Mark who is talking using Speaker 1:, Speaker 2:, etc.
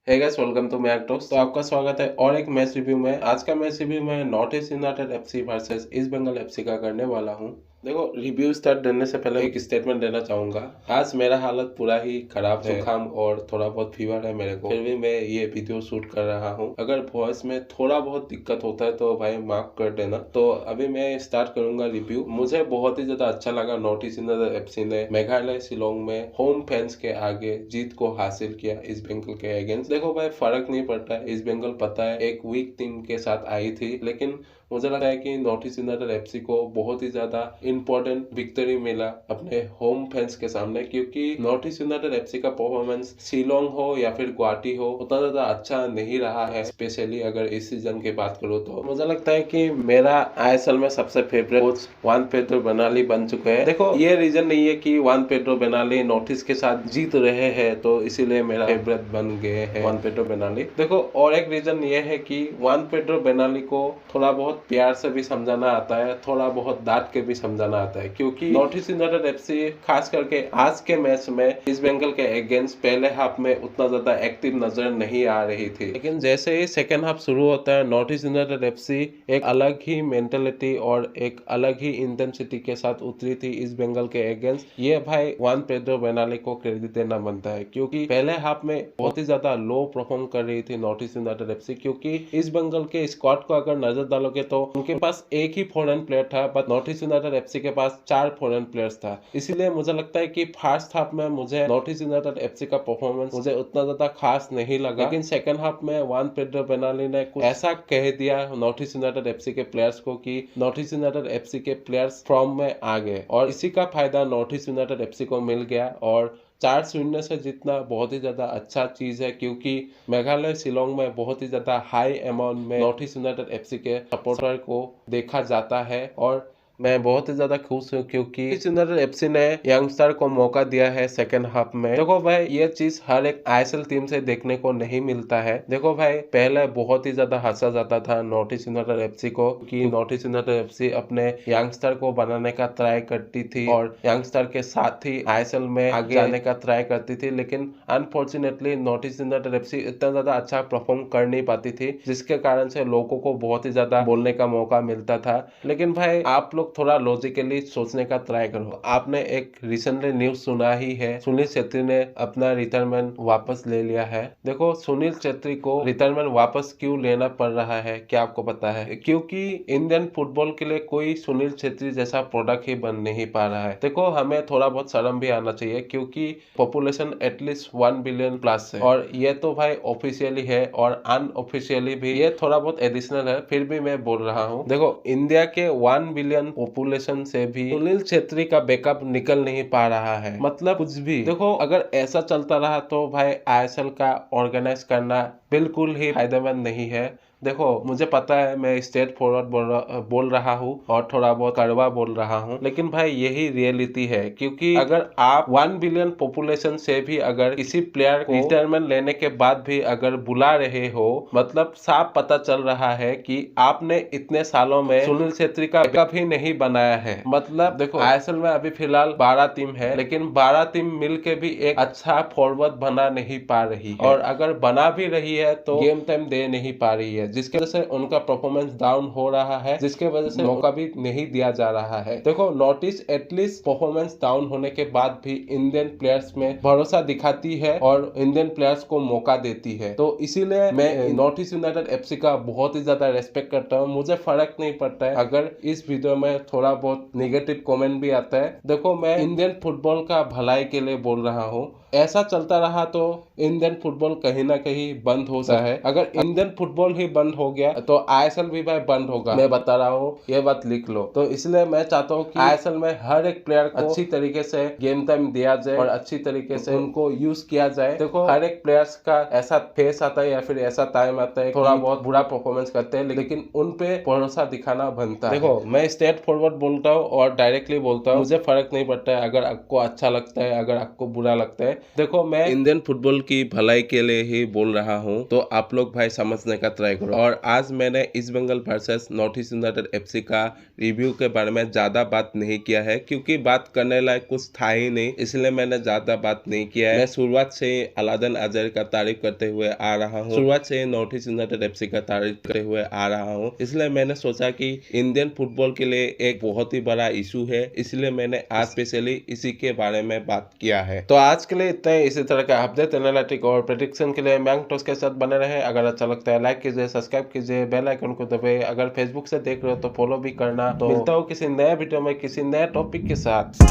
Speaker 1: Hey guys, welcome to Mac talks. तो आपका स्वागत है और एक मैच रिव्यू में। आज का मैच रिव्यू में North East United FC versus East Bengal FC का करने वाला हूं। देखो, रिव्यू स्टार्ट देने से पहले एक स्टेटमेंट देना चाहूंगा। आज मेरा हालत पूरा ही खराब है, जुकाम और थोड़ा बहुत फीवर है मेरे को, फिर भी मैं ये वीडियो शूट कर रहा हूँ। अगर वॉइस में थोड़ा बहुत दिक्कत होता है तो भाई माफ कर देना। तो अभी मैं स्टार्ट करूंगा रिव्यू। मुझे बहुत ही ज्यादा अच्छा लगा नॉर्थ ईस्ट यूनाइटेड एफसी ने मेघालय शिलोंग में होम फैंस के आगे जीत को हासिल किया ईस्ट बंगाल के अगेंस्ट। देखो भाई, फर्क नहीं पड़ता है, ईस्ट बंगाल पता है एक वीक टीम के साथ आई थी, लेकिन मुझे लगता है कि नॉर्थ ईस्ट यूनाइटेड एफसी को बहुत ही ज्यादा इंपॉर्टेंट विक्ट्री मिला अपने होम फैंस के सामने, क्योंकि नॉर्थ ईस्ट यूनाइटेड एफसी का परफॉर्मेंस शिलोंग हो या फिर गुवाहाटी हो उतना ज्यादा अच्छा नहीं रहा है। स्पेशली अगर इस सीजन की बात करूँ तो मुझे लगता है कि मेरा आईएसएल में सबसे फेवरेट कोच जुआन पेड्रो बेनाली बन चुके हैं। देखो, ये रीजन नहीं है कि जुआन पेड्रो बेनाली नॉर्थ ईस्ट के साथ जीत रहे हैं तो इसीलिए मेरा फेवरेट बन गए हैं जुआन पेड्रो बेनाली। देखो, और एक रीजन ये है कि जुआन पेड्रो बेनाली को थोड़ा बहुत प्यार से भी समझाना आता है, थोड़ा बहुत डांट के भी समझाना आता है, क्योंकि नॉर्थ ईस्ट यूनाइटेड एफसी खास करके आज के मैच में ईस्ट बंगाल के अगेंस्ट पहले हाफ में उतना ज्यादा एक्टिव नजर नहीं आ रही थी, लेकिन जैसे ही सेकेंड हाफ शुरू होता है नॉर्थ ईस्ट यूनाइटेड एफसी एक अलग ही मेंटेलिटी और एक अलग ही इंटेंसिटी के साथ उतरी थी ईस्ट बंगाल के अगेंस्ट। ये भाई जुआन पेड्रो बेनाली को क्रेडिट देना बनता है, क्योंकि पहले हाफ में बहुत ही ज्यादा लो परफॉर्म कर रही थी नॉर्थ ईस्ट यूनाइटेड एफसी, क्योंकि ईस्ट बंगाल के स्क्वाड को अगर नजर डालोगे तो उनके पास एक ही फॉरेन प्लेयर था, but north East United FC के पास 4 फॉरेन प्लेयर्स था। इसीलिए मुझे लगता है कि फर्स्ट हाफ में मुझे नॉर्थ ईस्ट यूनाइटेड एफसी का परफॉर्मेंस मुझे उतना ज्यादा खास नहीं लगा, लेकिन सेकंड हाफ में जुआन पेड्रो बेनाली ने कुछ ऐसा कह दिया नॉर्थ ईस्ट यूनाइटेड एफसी के प्लेयर्स को कि नॉर्थ ईस्ट यूनाइटेड एफसी के प्लेयर्स फॉर्म में आ गए, और इसी का फायदा नॉर्थ ईस्ट यूनाइटेड एफसी को मिल गया और 4-0 से जीतना बहुत ही ज्यादा अच्छा चीज है, क्योंकि मेघालय शिलोंग में बहुत ही ज्यादा हाई अमाउंट में नॉर्थ ईस्ट यूनाइटेड एफसी के सपोर्टर को देखा जाता है। और मैं बहुत ही ज्यादा खुश हूँ क्योंकि ईस्ट यूनाइटेड एफसी ने यंगस्टर को मौका दिया है सेकंड हाफ में। देखो भाई, ये चीज हर एक आईएसएल टीम से देखने को नहीं मिलता है। देखो भाई, पहले बहुत ही ज्यादा हंसा जाता था नॉर्थ ईस्ट यूनाइटेड एफसी को कि नॉर्थ ईस्ट यूनाइटेड एफसी अपने यंगस्टर को बनाने का ट्राई करती थी और यंगस्टर के साथ ही आईएसएल में आगे जाने का ट्राई करती थी, लेकिन unfortunately north East United FC इतना ज्यादा अच्छा परफॉर्म कर नहीं पाती थी, जिसके कारण से लोगों को बहुत ही ज्यादा बोलने का मौका मिलता था। लेकिन भाई, आप लोग थोड़ा लॉजिकली सोचने का ट्राई करो। आपने एक रिसेंटली न्यूज सुना ही है, सुनील छेत्री ने अपना रिटायरमेंट वापस ले लिया है। देखो, सुनील छेत्री को रिटायरमेंट वापस क्यों लेना पड़ रहा है, क्या आपको पता है? क्योंकि इंडियन फुटबॉल के लिए कोई सुनील छेत्री जैसा प्रोडक्ट ही बन नहीं पा रहा है। देखो, हमें थोड़ा बहुत शर्म भी आना चाहिए, क्योंकि पॉपुलेशन एटलीस्ट 1 बिलियन प्लस है, और ये तो भाई ऑफिशियली है और अनऑफिशियली भी ये थोड़ा बहुत एडिशनल है, फिर भी मैं बोल रहा हूँ। देखो, इंडिया के 1 बिलियन पॉपुलेशन से भी सुनील छेत्री का बैकअप निकल नहीं पा रहा है, मतलब कुछ भी। देखो, अगर ऐसा चलता रहा तो भाई आईएसएल का ऑर्गेनाइज करना बिल्कुल ही फायदेमंद नहीं है। देखो, मुझे पता है मैं स्ट्रेट फॉरवर्ड बोल रहा हूँ और थोड़ा बहुत कड़वा बोल रहा हूँ, लेकिन भाई यही रियलिटी है, क्योंकि अगर आप 1 बिलियन पॉपुलेशन से भी अगर किसी प्लेयर को रिटायरमेंट लेने के बाद भी अगर बुला रहे हो, मतलब साफ पता चल रहा है कि आपने इतने सालों में सुनील छेत्री का बैकअप ही नहीं बनाया है। मतलब देखो, आईएसएल में अभी फिलहाल 12 टीम है, लेकिन 12 टीम मिलके भी एक अच्छा फॉरवर्ड बना नहीं पा रही है, और अगर बना भी रही है तो गेम टाइम दे नहीं पा रही है, जिसके वजह से उनका परफॉर्मेंस डाउन हो रहा है, जिसके वजह से मौका भी नहीं दिया जा रहा है। देखो, north east at least performance down होने के बाद भी इंडियन प्लेयर्स में भरोसा दिखाती है और इंडियन प्लेयर्स को मौका देती है। तो इसीलिए मैं नॉर्थ ईस्ट यूनाइटेड एफसी का बहुत ही ज्यादा रेस्पेक्ट करता हूँ। मुझे फर्क नहीं पड़ता है अगर इस वीडियो में थोड़ा बहुत नेगेटिव कमेंट भी आता है। देखो, मैं इंडियन फुटबॉल का भलाई के लिए बोल रहा हूँ। ऐसा चलता रहा तो इंडियन फुटबॉल कहीं ना कहीं बंद हो सकता है। अगर इंडियन फुटबॉल ही बंद हो गया तो आईएसएल भी भाई बंद होगा, मैं बता रहा हूँ, ये बात लिख लो। तो इसलिए मैं चाहता हूँ कि आईएसएल में हर एक प्लेयर को अच्छी तरीके से गेम टाइम दिया जाए और अच्छी तरीके से उनको यूज किया जाए। देखो, हर एक प्लेयर्स का ऐसा फेस आता है या फिर ऐसा टाइम आता है थोड़ा बहुत बुरा परफॉर्मेंस करते हैं, लेकिन उन पे भरोसा दिखाना बनता है। देखो, मैं स्ट्रेट फॉरवर्ड बोलता हूँ और डायरेक्टली बोलता हूँ, मुझे फर्क नहीं पड़ता है अगर आपको अच्छा लगता है, अगर आपको बुरा लगता है, देखो मैं इंडियन फुटबॉल की भलाई के लिए ही बोल रहा हूँ, तो आप लोग भाई समझने का ट्राई करो। और आज मैंने East Bengal versus North East United FC का रिव्यू के बारे में ज्यादा बात नहीं किया है, क्योंकि बात करने लायक कुछ था ही नहीं, इसलिए मैंने ज्यादा बात नहीं किया है। मैं शुरुआत से अलादन अजहर का तारीफ करते हुए आ रहा हूँ, शुरुआत से नॉर्थ ईस्ट यूनाइटेड एफसी का तारीफ करते हुए आ रहा हूँ। इसलिए मैंने सोचा कि इंडियन फुटबॉल के लिए एक बहुत ही बड़ा इशू है, इसलिए मैंने आज स्पेशली इसी के बारे में बात किया है। तो आज के लिए इतना ही। इसी तरह का अपडेट, एनालिटिक और प्रेडिक्शन के लिए मैंग टॉस के साथ बने रहे। अगर अच्छा लगता है लाइक कीजिए, सब्सक्राइब कीजिए, बेल आइकन को दबाइए। अगर फेसबुक से देख रहे हो तो फॉलो भी करना। तो मिलता हूँ किसी नए वीडियो में किसी नए टॉपिक के साथ।